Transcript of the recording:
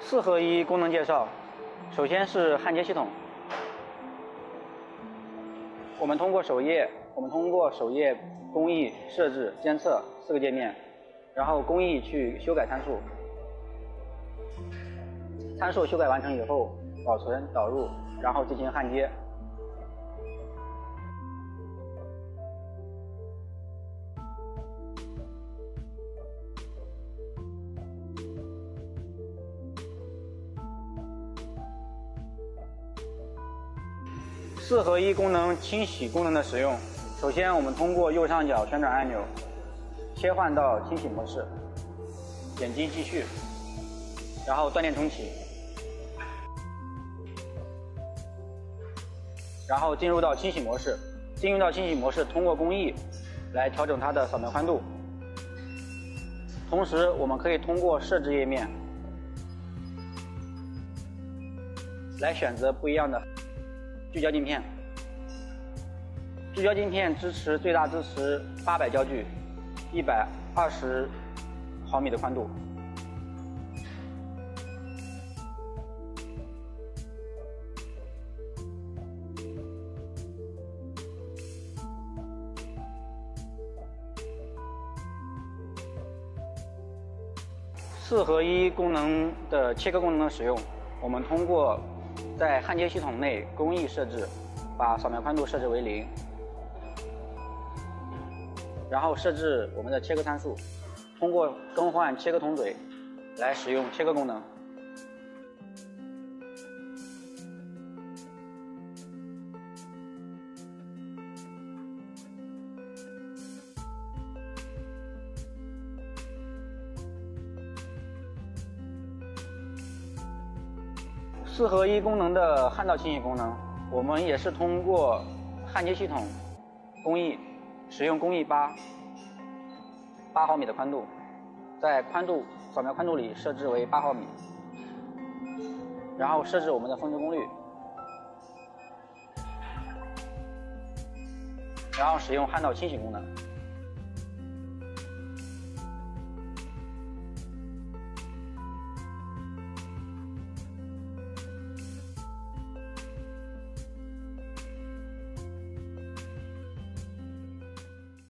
4合一功能介绍，首先是焊接系统。我们通过首页工艺、设置、监测4个界面，然后工艺去修改参数，参数修改完成以后保存导入，然后进行焊接。4合一功能清洗功能的使用，首先我们通过右上角旋转按钮切换到清洗模式，点击继续，然后断电重启，然后进入到清洗模式。进入到清洗模式，通过工艺来调整它的扫描宽度。同时，我们可以通过设置页面来选择不一样的聚焦镜片。聚焦镜片最大支持800焦距，120毫米的宽度。4合一功能的切割功能的使用，我们通过在焊接系统内工艺设置，把扫描宽度设置为0，然后设置我们的切割参数，通过更换切割筒嘴来使用切割功能。4合一功能的焊道清洗功能，我们也是通过焊接系统工艺使用工艺8毫米的宽度，在扫描宽度里设置为8毫米，然后设置我们的峰值功率，然后使用焊道清洗功能。